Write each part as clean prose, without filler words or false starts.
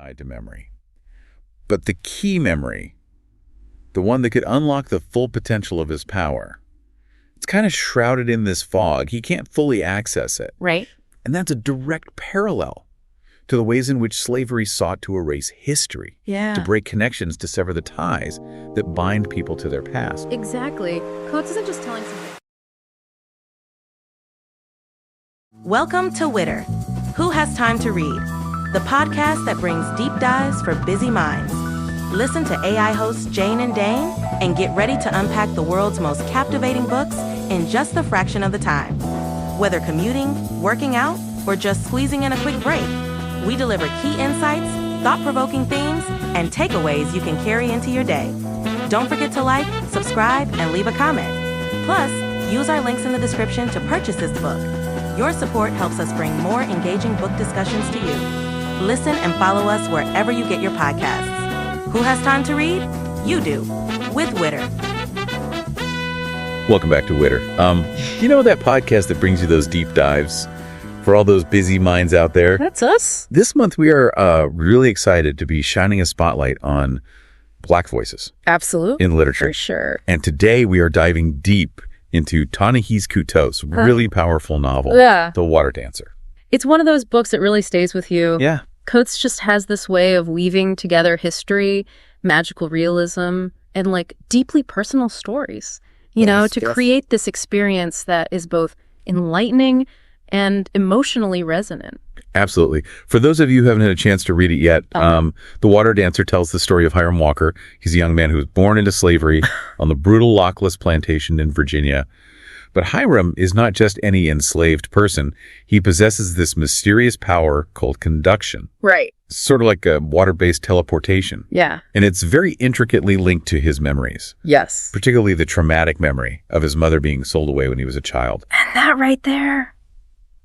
tied to memory. But the key memory, the one that could unlock the full potential of his power, it's kind of shrouded in this fog. He can't fully access it. Right. And that's a direct parallel to the ways in which slavery sought to erase history, Yeah. to break connections, to sever the ties that bind people to their past. Exactly. Coates isn't just telling something. Welcome to Witter. Who Has Time to Read? The podcast that brings deep dives for busy minds. Listen to AI hosts Jane and Dane and get ready to unpack the world's most captivating books in just a fraction of the time. Whether commuting, working out, or just squeezing in a quick break, we deliver key insights, thought-provoking themes, and takeaways you can carry into your day. Don't forget to like, subscribe, and leave a comment. Plus, use our links in the description to purchase this book. Your support helps us bring more engaging book discussions to you. Listen and follow us wherever you get your podcasts. Who has time to read? You do, with Witter. Welcome back to Witter. You know that podcast that brings you those deep dives for all those busy minds out there? That's us. This month we are really excited to be shining a spotlight on Black voices. Absolutely. In literature. For sure. And today we are diving deep into Ta-Nehisi Coates' really powerful novel, Yeah. The Water Dancer. It's one of those books that really stays with you. Yeah. Coates just has this way of weaving together history, magical realism, and like deeply personal stories, you know, to create this experience that is both enlightening and emotionally resonant. Absolutely. For those of you who haven't had a chance to read it yet, The Water Dancer tells the story of Hiram Walker. He's a young man who was born into slavery on the brutal Lockless plantation in Virginia. But Hiram is not just any enslaved person. He possesses this mysterious power called conduction. Right. Sort of like a water-based teleportation. Yeah. And it's very intricately linked to his memories, Yes. particularly the traumatic memory of his mother being sold away when he was a child. And that right there,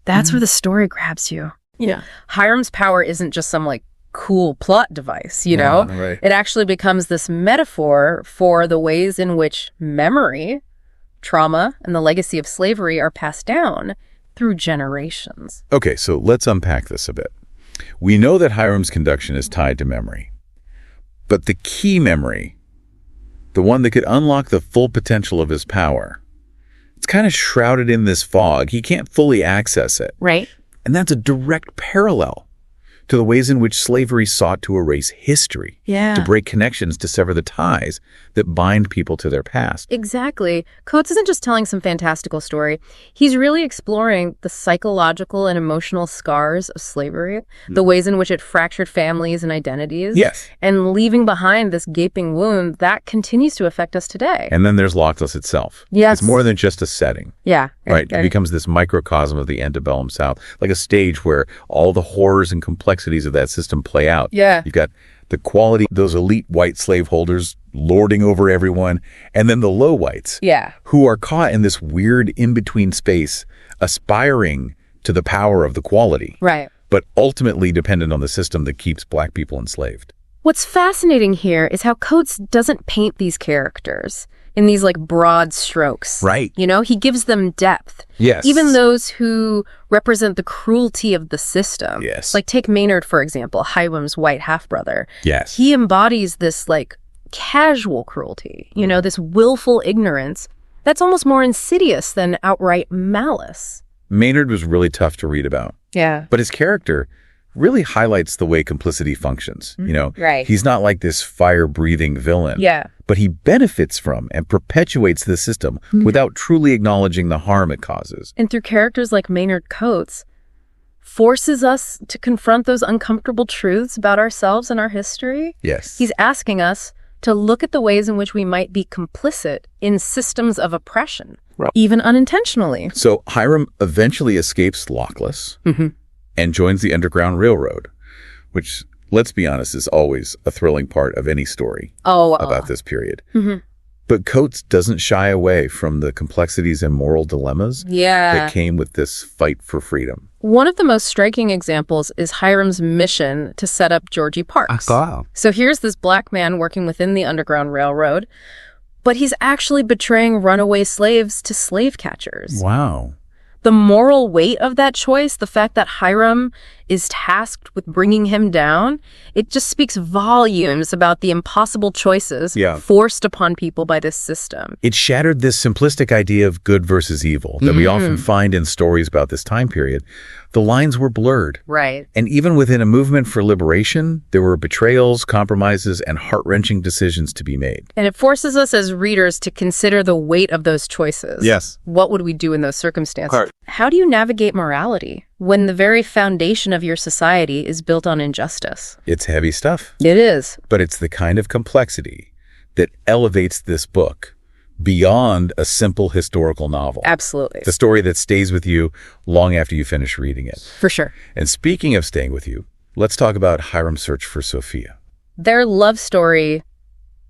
that's where the story grabs you. Yeah. Hiram's power isn't just some like cool plot device, you know? Right. It actually becomes this metaphor for the ways in which memory, trauma, and the legacy of slavery are passed down through generations. Okay, so let's unpack this a bit. We know that Hiram's conduction is tied to memory. But the key memory, the one that could unlock the full potential of his power, it's kind of shrouded in this fog. He can't fully access it. Right. And that's a direct parallel to the ways in which slavery sought to erase history, Yeah. to break connections, to sever the ties that bind people to their past. Exactly. Coates isn't just telling some fantastical story. He's really exploring the psychological and emotional scars of slavery, the ways in which it fractured families and identities. Yes. And leaving behind this gaping wound that continues to affect us today. And then there's Lockless itself. Yes. It's more than just a setting. Yeah. Right. It becomes this microcosm of the antebellum South, like a stage where all the horrors and complexities of that system play out. Yeah. You've got the quality, those elite white slaveholders lording over everyone, and then the low whites Yeah. who are caught in this weird in-between space, aspiring to the power of the quality, Right. but ultimately dependent on the system that keeps Black people enslaved. What's fascinating here is how Coates doesn't paint these characters in these like broad strokes. Right. You know, he gives them depth. Yes. Even those who represent the cruelty of the system. Yes. Like take Maynard, for example, Hiram's white half-brother. Yes. He embodies this like casual cruelty, you know, this willful ignorance that's almost more insidious than outright malice. Maynard was really tough to read about, Yeah. but his character really highlights the way complicity functions. You know, Right. He's not like this fire-breathing villain. Yeah. But he benefits from and perpetuates the system without truly acknowledging the harm it causes. And through characters like Maynard Coates, forces us to confront those uncomfortable truths about ourselves and our history. Yes. He's asking us to look at the ways in which we might be complicit in systems of oppression, Right. even unintentionally. So Hiram eventually escapes Lockless and joins the Underground Railroad, which, let's be honest, is always a thrilling part of any story about this period. But Coates doesn't shy away from the complexities and moral dilemmas that came with this fight for freedom. One of the most striking examples is Hiram's mission to set up Georgie Parks. Wow. So here's this Black man working within the Underground Railroad, but he's actually betraying runaway slaves to slave catchers. Wow. The moral weight of that choice, the fact that Hiram is tasked with bringing him down, it just speaks volumes about the impossible choices forced upon people by this system. It shattered this simplistic idea of good versus evil that we often find in stories about this time period. The lines were blurred. Right. And even within a movement for liberation, there were betrayals, compromises, and heart-wrenching decisions to be made. And it forces us as readers to consider the weight of those choices. Yes. What would we do in those circumstances? How do you navigate morality when the very foundation of your society is built on injustice? It's heavy stuff. It is. But it's the kind of complexity that elevates this book beyond a simple historical novel. Absolutely. The story that stays with you long after you finish reading it. For sure. And speaking of staying with you, let's talk about Hiram's search for Sophia. Their love story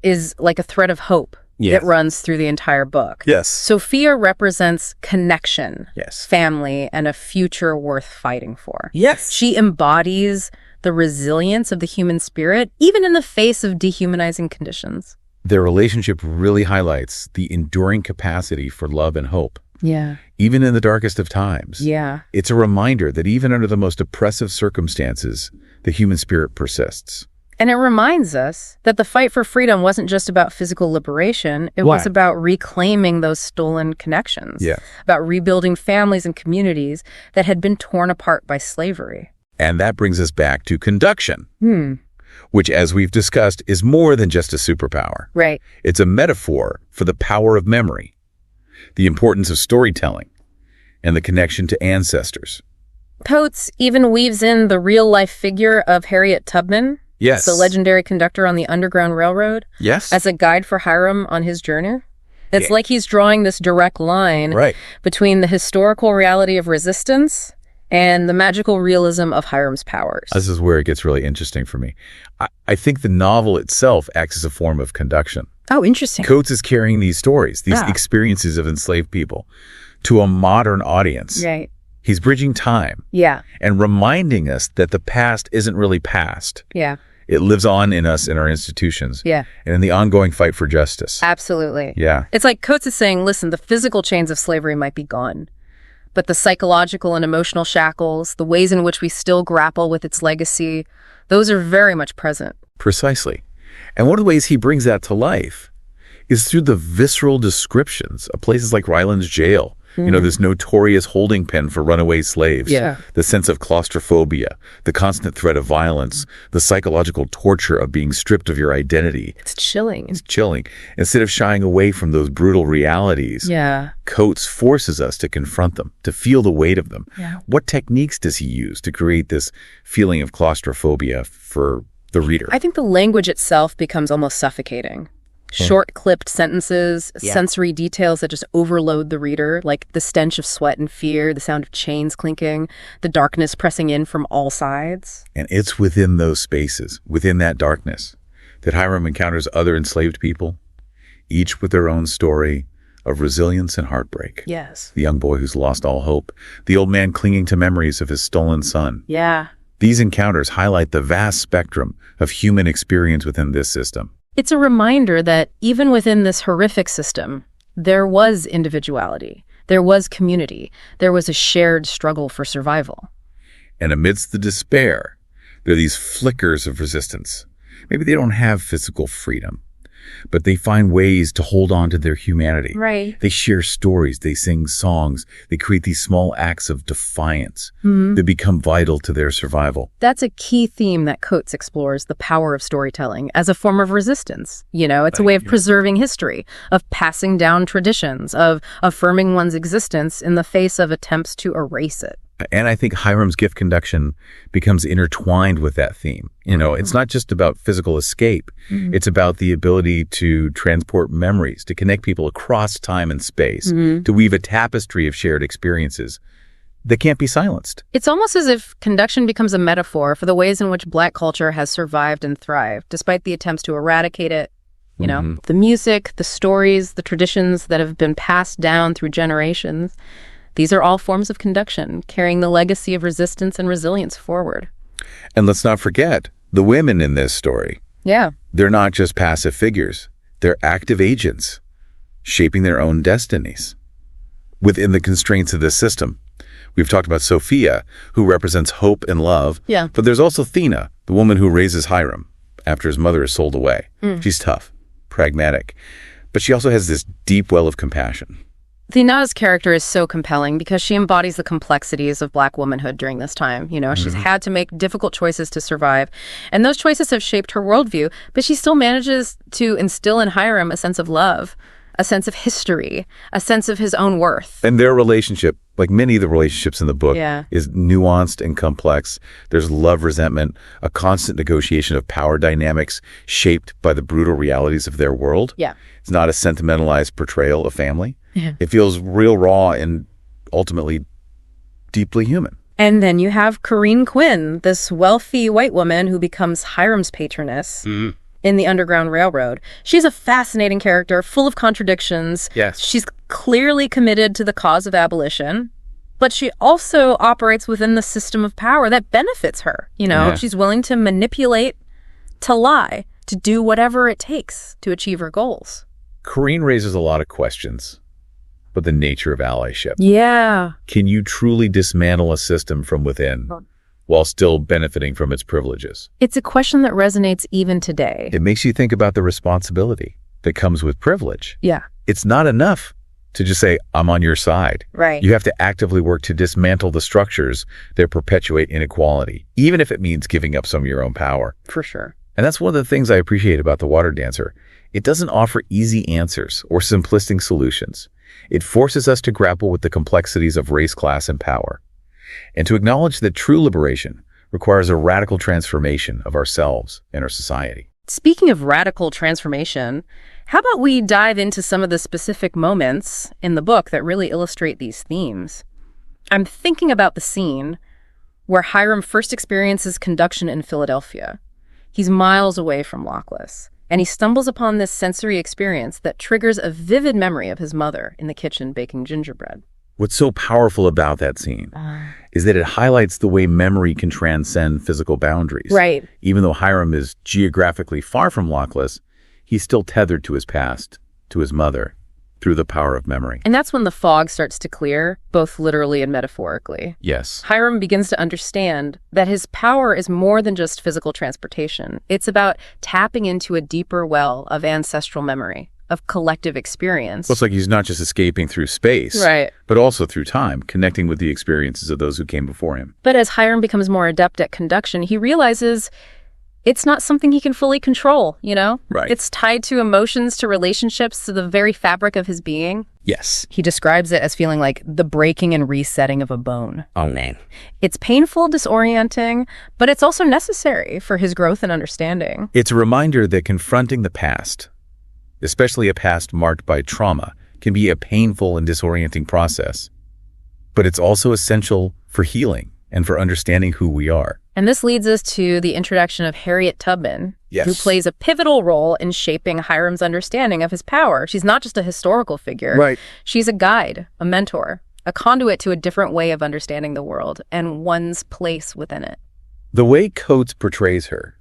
is like a thread of hope that runs through the entire book. Yes. Sophia represents connection, yes, family, and a future worth fighting for. Yes. She embodies the resilience of the human spirit, even in the face of dehumanizing conditions. Their relationship really highlights the enduring capacity for love and hope. Yeah. Even in the darkest of times. Yeah. It's a reminder that even under the most oppressive circumstances, the human spirit persists. And it reminds us that the fight for freedom wasn't just about physical liberation. It was about reclaiming those stolen connections. Yeah. About rebuilding families and communities that had been torn apart by slavery. And that brings us back to conduction. Which, as we've discussed, is more than just a superpower. Right. It's a metaphor for the power of memory, the importance of storytelling, and the connection to ancestors. Coates even weaves in the real-life figure of Harriet Tubman, yes, the legendary conductor on the Underground Railroad, yes, as a guide for Hiram on his journey. It's like he's drawing this direct line between the historical reality of resistance and the magical realism of Hiram's powers. This is where it gets really interesting for me. I think the novel itself acts as a form of conduction. Oh, interesting. Coates is carrying these stories, these experiences of enslaved people, to a modern audience. Right. He's bridging time. Yeah. And reminding us that the past isn't really past. Yeah. It lives on in us, in our institutions. Yeah. And in the ongoing fight for justice. Absolutely. Yeah. It's like Coates is saying, listen, the physical chains of slavery might be gone, but the psychological and emotional shackles, the ways in which we still grapple with its legacy, those are very much present. Precisely. And one of the ways he brings that to life is through the visceral descriptions of places like Ryland's jail. You know, this notorious holding pen for runaway slaves. Yeah. The sense of claustrophobia, the constant threat of violence, the psychological torture of being stripped of your identity. It's chilling. It's chilling. Instead of shying away from those brutal realities, Coates forces us to confront them, to feel the weight of them. Yeah. What techniques does he use to create this feeling of claustrophobia for the reader? I think the language itself becomes almost suffocating. Short, clipped sentences, sensory details that just overload the reader, like the stench of sweat and fear, the sound of chains clinking, the darkness pressing in from all sides. And it's within those spaces, within that darkness, that Hiram encounters other enslaved people, each with their own story of resilience and heartbreak. Yes. The young boy who's lost all hope, the old man clinging to memories of his stolen son. Yeah. These encounters highlight the vast spectrum of human experience within this system. It's a reminder that even within this horrific system, there was individuality, there was community, there was a shared struggle for survival. And amidst the despair, there are these flickers of resistance. Maybe they don't have physical freedom, but they find ways to hold on to their humanity. Right. They share stories, they sing songs, they create these small acts of defiance that become vital to their survival. That's a key theme that Coates explores, the power of storytelling as a form of resistance. You know, it's a way of preserving history, of passing down traditions, of affirming one's existence in the face of attempts to erase it. And I think Hiram's gift conduction becomes intertwined with that theme. You know, it's not just about physical escape. It's about the ability to transport memories, to connect people across time and space, to weave a tapestry of shared experiences that can't be silenced. It's almost as if conduction becomes a metaphor for the ways in which Black culture has survived and thrived, despite the attempts to eradicate it. You know, the music, the stories, the traditions that have been passed down through generations. These are all forms of conduction, carrying the legacy of resistance and resilience forward. And let's not forget the women in this story. Yeah. They're not just passive figures. They're active agents, shaping their own destinies within the constraints of this system, We've talked about Sophia, who represents hope and love. Yeah. But there's also Thina, the woman who raises Hiram after his mother is sold away. She's tough, pragmatic, but she also has this deep well of compassion. Thina's character is so compelling because she embodies the complexities of Black womanhood during this time. She's had to make difficult choices to survive, and those choices have shaped her worldview, but she still manages to instill in Hiram a sense of love, a sense of history, a sense of his own worth. And their relationship, like many of the relationships in the book, is nuanced and complex. There's love, resentment, a constant negotiation of power dynamics shaped by the brutal realities of their world. Yeah. It's not a sentimentalized portrayal of family. Yeah. It feels real raw and ultimately deeply human. And then you have Corinne Quinn, this wealthy white woman who becomes Hiram's patroness in the Underground Railroad. She's a fascinating character, full of contradictions. Yes. She's clearly committed to the cause of abolition, but she also operates within the system of power that benefits her. She's willing to manipulate, to lie, to do whatever it takes to achieve her goals. Corinne raises a lot of questions about the nature of allyship. Yeah. Can you truly dismantle a system from within while still benefiting from its privileges? It's a question that resonates even today. It makes you think about the responsibility that comes with privilege. Yeah. It's not enough to just say, I'm on your side. Right. You have to actively work to dismantle the structures that perpetuate inequality, even if it means giving up some of your own power. For sure. And that's one of the things I appreciate about The Water Dancer. It doesn't offer easy answers or simplistic solutions. It forces us to grapple with the complexities of race, class, and power, and to acknowledge that true liberation requires a radical transformation of ourselves and our society. Speaking of radical transformation, how about we dive into some of the specific moments in the book that really illustrate these themes? I'm thinking about the scene where Hiram first experiences conduction in Philadelphia. He's miles away from Lockless, and he stumbles upon this sensory experience that triggers a vivid memory of his mother in the kitchen baking gingerbread. What's so powerful about that scene is that it highlights the way memory can transcend physical boundaries. Right. Even though Hiram is geographically far from Lockless, he's still tethered to his past, to his mother, through the power of memory. And that's when the fog starts to clear, both literally and metaphorically. Yes. Hiram begins to understand that his power is more than just physical transportation. It's about tapping into a deeper well of ancestral memory, of collective experience. Well, it's like he's not just escaping through space, right, but also through time, connecting with the experiences of those who came before him. But as Hiram becomes more adept at conduction, he realizes it's not something he can fully control, Right. It's tied to emotions, to relationships, to the very fabric of his being. Yes. He describes it as feeling like the breaking and resetting of a bone. Oh, man. It's painful, disorienting, but it's also necessary for his growth and understanding. It's a reminder that confronting the past, especially a past marked by trauma, can be a painful and disorienting process. But it's also essential for healing and for understanding who we are. And this leads us to the introduction of Harriet Tubman, who plays a pivotal role in shaping Hiram's understanding of his power. She's not just a historical figure. Right. She's a guide, a mentor, a conduit to a different way of understanding the world and one's place within it. The way Coates portrays her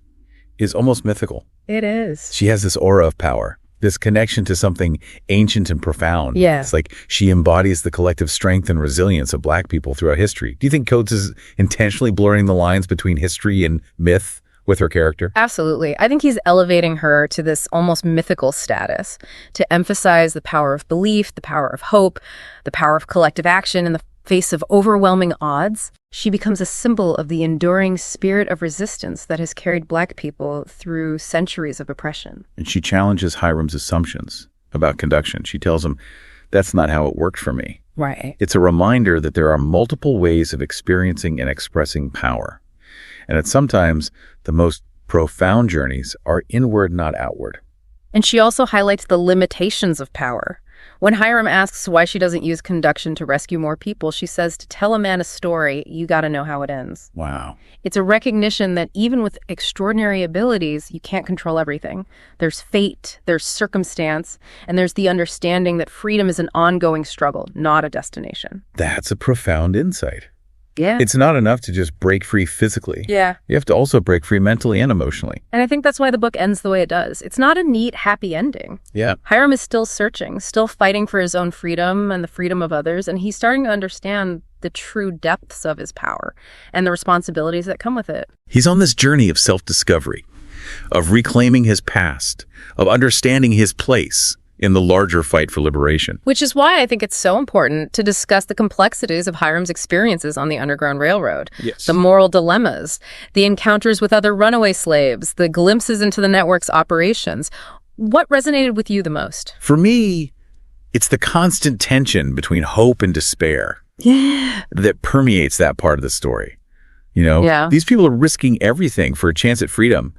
is almost mythical. It is. She has this aura of power, this connection to something ancient and profound. Yeah. It's like she embodies the collective strength and resilience of Black people throughout history. Do you think Coates is intentionally blurring the lines between history and myth with her character? Absolutely. I think he's elevating her to this almost mythical status to emphasize the power of belief, the power of hope, the power of collective action in the face of overwhelming odds. She becomes a symbol of the enduring spirit of resistance that has carried Black people through centuries of oppression. And she challenges Hiram's assumptions about conduction. She tells him, that's not how it worked for me. Right. It's a reminder that there are multiple ways of experiencing and expressing power, and that sometimes the most profound journeys are inward, not outward. And she also highlights the limitations of power. When Hiram asks why she doesn't use conduction to rescue more people, she says to tell a man a story, you got to know how it ends. Wow. It's a recognition that even with extraordinary abilities, you can't control everything. There's fate, there's circumstance, and there's the understanding that freedom is an ongoing struggle, not a destination. That's a profound insight. Yeah. It's not enough to just break free physically. Yeah. You have to also break free mentally and emotionally. And I think that's why the book ends the way it does. It's not a neat, happy ending. Yeah. Hiram is still searching, still fighting for his own freedom and the freedom of others, and he's starting to understand the true depths of his power and the responsibilities that come with it. He's on this journey of self-discovery, of reclaiming his past, of understanding his place in the larger fight for liberation. Which is why I think it's so important to discuss the complexities of Hiram's experiences on the Underground Railroad. Yes. The moral dilemmas, the encounters with other runaway slaves, the glimpses into the network's operations. What resonated with you the most? For me, it's the constant tension between hope and despair. Yeah. That permeates that part of the story. You know, Yeah. These people are risking everything for a chance at freedom,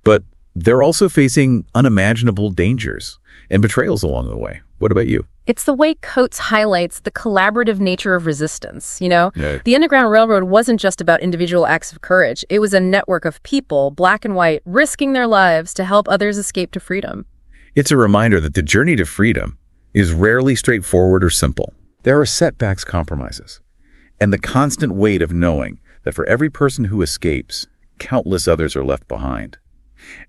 but they're also facing unimaginable dangers and betrayals along the way. What about you? It's the way Coates highlights the collaborative nature of resistance, you know? Yeah. The Underground Railroad wasn't just about individual acts of courage. It was a network of people, black and white, risking their lives to help others escape to freedom. It's a reminder that the journey to freedom is rarely straightforward or simple. There are setbacks, compromises, and the constant weight of knowing that for every person who escapes, countless others are left behind.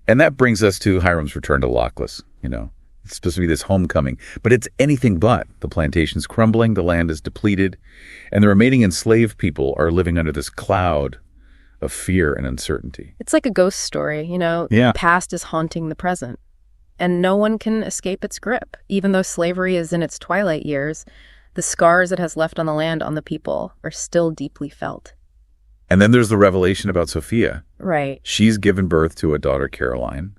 And that brings us to Hiram's return to Lochless, you know. It's supposed to be this homecoming, but it's anything but. The plantation's crumbling, the land is depleted, and the remaining enslaved people are living under this cloud of fear and uncertainty. It's like a ghost story, you know? Yeah. The past is haunting the present, and no one can escape its grip. Even though slavery is in its twilight years, the scars it has left on the land, on the people, are still deeply felt. And then there's the revelation about Sophia. Right. She's given birth to a daughter, Caroline,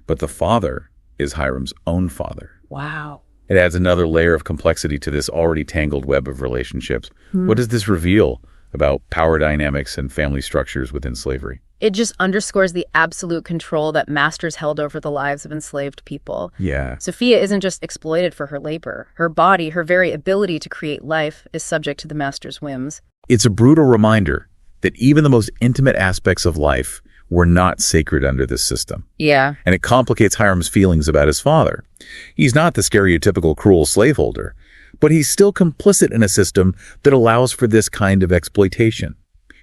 but the father is Hiram's own father. Wow. It adds another layer of complexity to this already tangled web of relationships. What does this reveal about power dynamics and family structures within slavery? It just underscores the absolute control that masters held over the lives of enslaved people. Yeah. Sophia isn't just exploited for her labor. Her body, her very ability to create life, is subject to the master's whims. It's a brutal reminder that even the most intimate aspects of life were not sacred under this system. Yeah. And it complicates Hiram's feelings about his father. He's not the stereotypical cruel slaveholder, but he's still complicit in a system that allows for this kind of exploitation.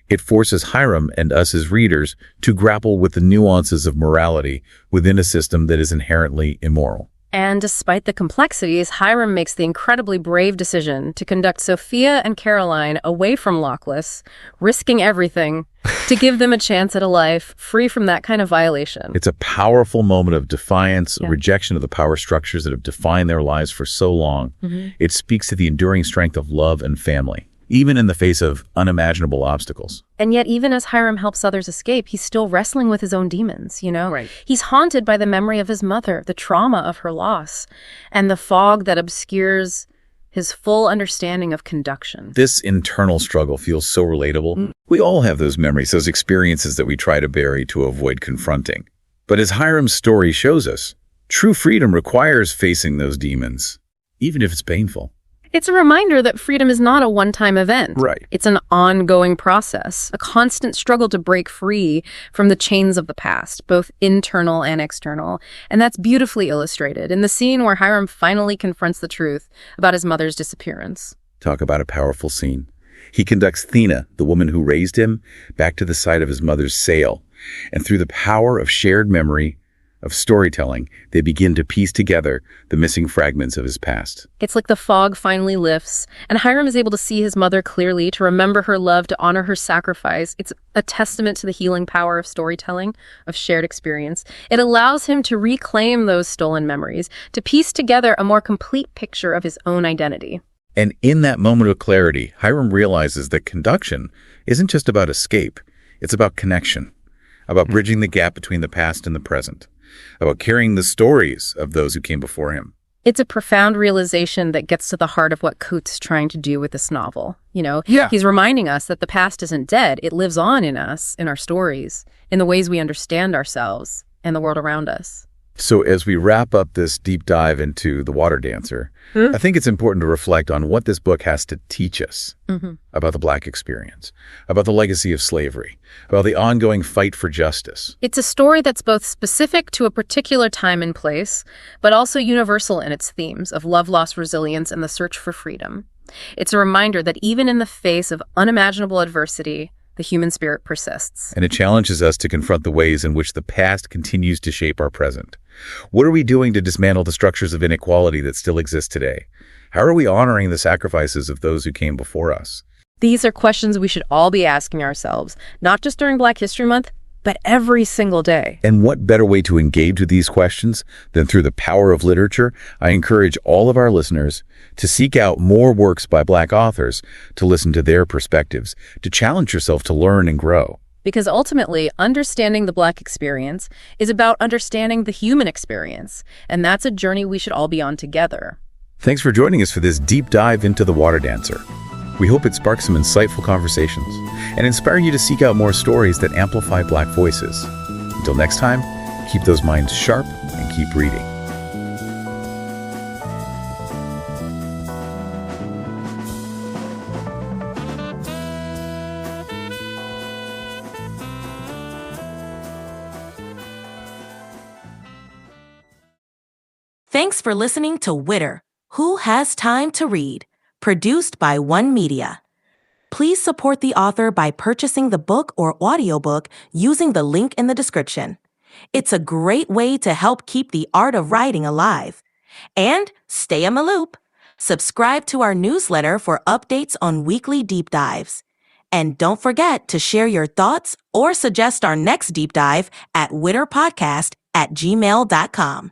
It forces Hiram and us as readers to grapple with the nuances of morality within a system that is inherently immoral. And despite the complexities, Hiram makes the incredibly brave decision to conduct Sophia and Caroline away from Lochless, risking everything, to give them a chance at a life free from that kind of violation. It's a powerful moment of defiance, a rejection of the power structures that have defined their lives for so long. It speaks to the enduring strength of love and family, even in the face of unimaginable obstacles. And yet, even as Hiram helps others escape, he's still wrestling with his own demons, you know? Right. He's haunted by the memory of his mother, the trauma of her loss, and the fog that obscures his full understanding of conduction. This internal struggle feels so relatable. We all have those memories, those experiences that we try to bury to avoid confronting. But as Hiram's story shows us, true freedom requires facing those demons, even if it's painful. It's a reminder that freedom is not a one-time event. Right. It's an ongoing process, a constant struggle to break free from the chains of the past, both internal and external. And that's beautifully illustrated in the scene where Hiram finally confronts the truth about his mother's disappearance. Talk about a powerful scene. He conducts Thina, the woman who raised him, back to the site of his mother's sail. And through the power of shared memory, of storytelling, they begin to piece together the missing fragments of his past. It's like the fog finally lifts, and Hiram is able to see his mother clearly, to remember her love, to honor her sacrifice. It's a testament to the healing power of storytelling, of shared experience. It allows him to reclaim those stolen memories, to piece together a more complete picture of his own identity. And in that moment of clarity, Hiram realizes that conduction isn't just about escape. It's about connection, about bridging the gap between the past and the present, about carrying the stories of those who came before him. It's a profound realization that gets to the heart of what Coates is trying to do with this novel. You know, he's reminding us that the past isn't dead. It lives on in us, in our stories, in the ways we understand ourselves and the world around us. So as we wrap up this deep dive into The Water Dancer, I think it's important to reflect on what this book has to teach us about the Black experience, about the legacy of slavery, about the ongoing fight for justice. It's a story that's both specific to a particular time and place, but also universal in its themes of love, loss, resilience, and the search for freedom. It's a reminder that even in the face of unimaginable adversity, the human spirit persists. And it challenges us to confront the ways in which the past continues to shape our present. What are we doing to dismantle the structures of inequality that still exist today? How are we honoring the sacrifices of those who came before us? These are questions we should all be asking ourselves, not just during Black History Month, but every single day. And what better way to engage with these questions than through the power of literature? I encourage all of our listeners to seek out more works by Black authors, to listen to their perspectives, to challenge yourself to learn and grow. Because ultimately, understanding the Black experience is about understanding the human experience, and that's a journey we should all be on together. Thanks for joining us for this deep dive into The Water Dancer. We hope it sparks some insightful conversations and inspire you to seek out more stories that amplify Black voices. Until next time, keep those minds sharp and keep reading. Thanks for listening to Witter, Who Has Time to Read? Produced by One Media. Please support the author by purchasing the book or audiobook using the link in the description. It's a great way to help keep the art of writing alive. And stay in the loop. Subscribe to our newsletter for updates on weekly deep dives. And don't forget to share your thoughts or suggest our next deep dive at witterpodcast@gmail.com.